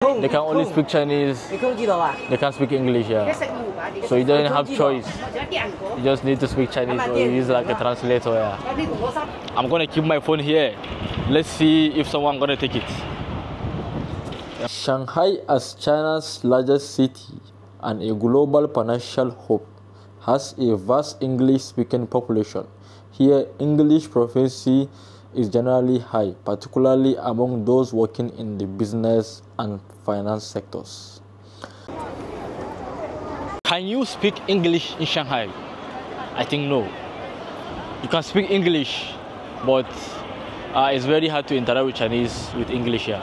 They can only speak Chinese. They can't speak English, yeah. So you don't have choice. You just need to speak Chinese or you use like a translator, yeah. I'm gonna keep my phone here. Let's see if someone gonna take it. Shanghai, as China's largest city and a global financial hub, has a vast English-speaking population. Here, English proficiency is generally high, particularly among those working in the business and finance sectors. Can you speak English in Shanghai? I think no. You can speak English, but it's very hard to interact with Chinese with English here.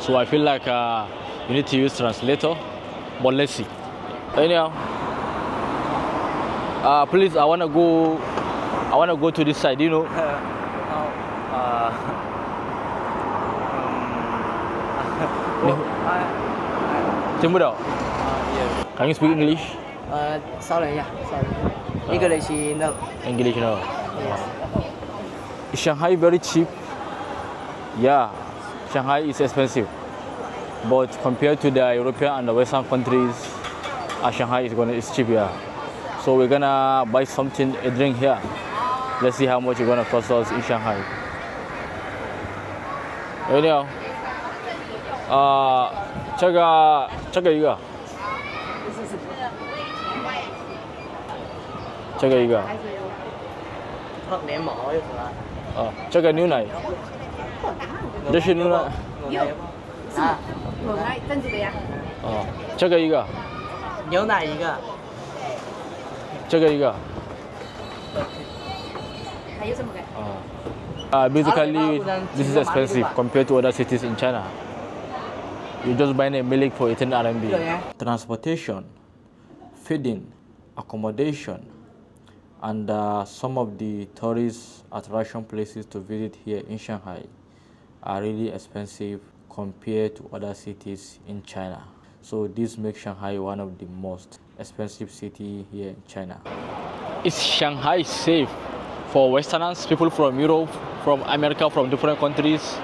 So I feel like you need to use translator, but let's see. Anyhow, please, I wanna go to this side, you know. Can you speak English? Sorry. English, no. English, no. Is Shanghai very cheap? Yeah, Shanghai is expensive, but compared to the European and the Western countries, Shanghai is cheap, yeah. So we're gonna buy something, a drink here. Let's see how much it's gonna cost us in Shanghai. Anyhow, 这个一个，这个一个，连毛有什么？这个牛奶，这是牛奶。牛奶真的呀？这个一个。牛奶一个。这个一个。还有什么？Basically, this is expensive compared to other cities in China. You just buy a milk for 18 RMB. Transportation, feeding, accommodation, and some of the tourist attraction places to visit here in Shanghai are really expensive compared to other cities in China. So this makes Shanghai one of the most expensive cities here in China. Is Shanghai safe for Westerners, people from Europe, from America, from different countries?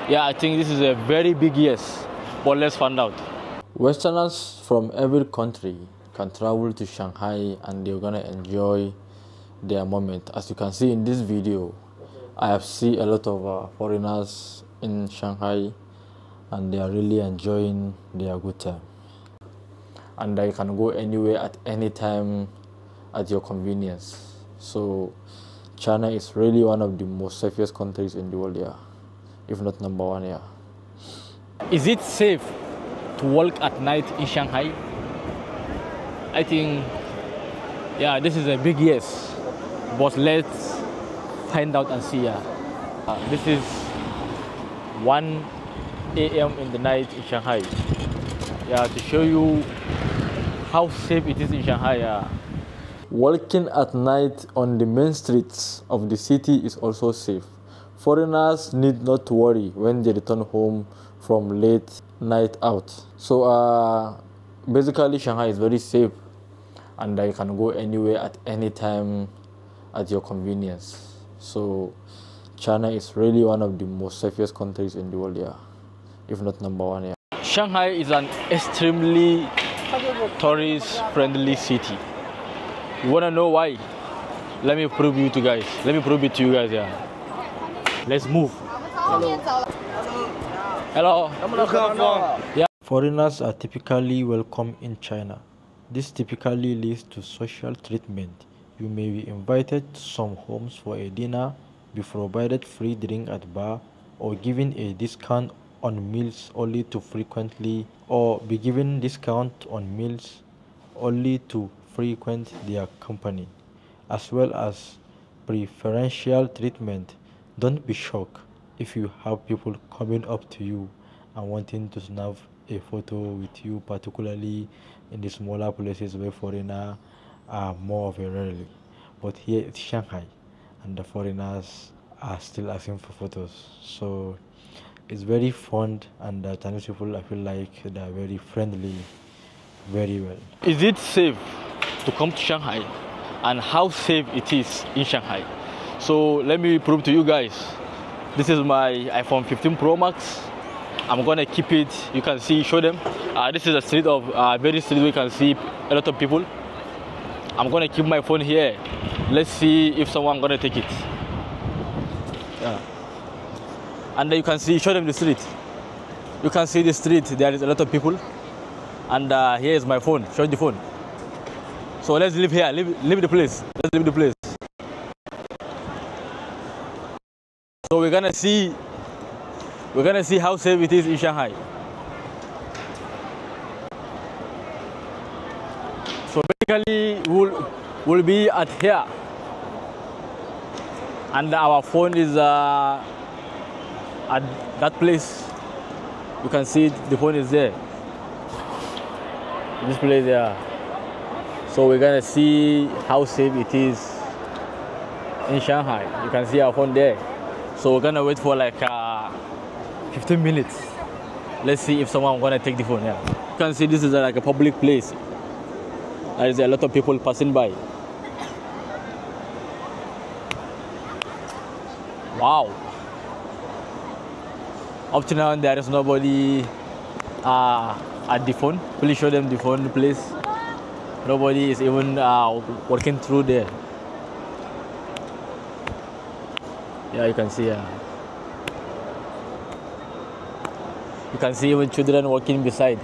Yeah, I think this is a very big yes, but let's find out. Westerners from every country can travel to Shanghai and they're gonna enjoy their moment. As you can see in this video, I have seen a lot of foreigners in Shanghai and they are really enjoying their good time. And they can go anywhere at any time at your convenience. So China is really one of the most safest countries in the world, yeah, if not number one, yeah. Is it safe to walk at night in Shanghai? I think, yeah, this is a big yes, but let's find out and see, yeah. This is 1 a.m. in the night in Shanghai, yeah, to show you how safe it is in Shanghai, yeah. Walking at night on the main streets of the city is also safe. Foreigners need not to worry when they return home from late night out. So basically Shanghai is very safe and you can go anywhere at any time at your convenience. So China is really one of the most safest countries in the world, yeah, if not number one, yeah. Shanghai is an extremely tourist-friendly city. You wanna know why? Let me prove it to you guys, yeah. Let's move. Hello. Yeah. Foreigners are typically welcome in China. This typically leads to social treatment. You may be invited to some homes for a dinner, be provided free drink at bar, or given a discount on meals only to frequent their company, as well as preferential treatment. Don't be shocked if you have people coming up to you and wanting to snap a photo with you, particularly in the smaller places where foreigners are more of a rarely. But here it's Shanghai and the foreigners are still asking for photos. So it's very fun, and the Chinese people, I feel like they are very friendly, very well. Is it safe to come to Shanghai, and how safe it is in Shanghai? So let me prove to you guys. This is my iPhone 15 Pro Max. I'm gonna keep it. You can see, show them. This is a street of very street. We can see a lot of people. I'm gonna keep my phone here. Let's see if someone gonna take it. Yeah. And you can see, show them the street. You can see the street. There is a lot of people. And here is my phone. Show the phone. So let's leave here. Leave the place. Let's leave the place. So we're gonna see how safe it is in Shanghai. So basically we'll be at here, and our phone is at that place. You can see the phone is there. This place there. So we're gonna see how safe it is in Shanghai. You can see our phone there. So we're gonna wait for like 15 minutes. Let's see if someone gonna take the phone. Yeah. You can see this is like a public place. There is a lot of people passing by. Wow. Up to now there is nobody at the phone. Please show them the phone, please. Nobody is even walking through there. Yeah, you can see. You can see even children walking beside,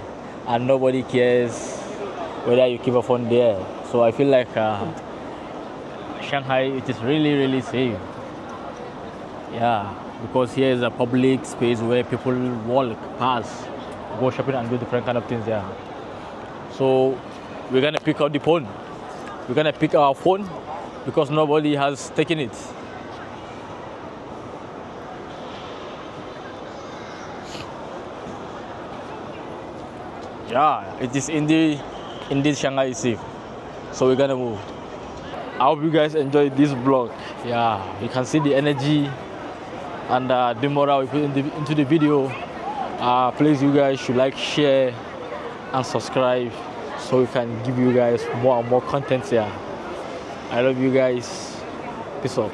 and nobody cares whether you keep a phone there. So I feel like Shanghai, it is really safe. Yeah, because here is a public space where people walk, pass, go shopping and do different kind of things there. So we're gonna pick out the phone. We're gonna pick our phone because nobody has taken it. Yeah, it is indeed Shanghai is safe. So we're gonna move. I hope you guys enjoyed this vlog. Yeah, you can see the energy and the morale we put into the video. Please, you guys should like, share, and subscribe so we can give you guys more and more content here. I love you guys. Peace out.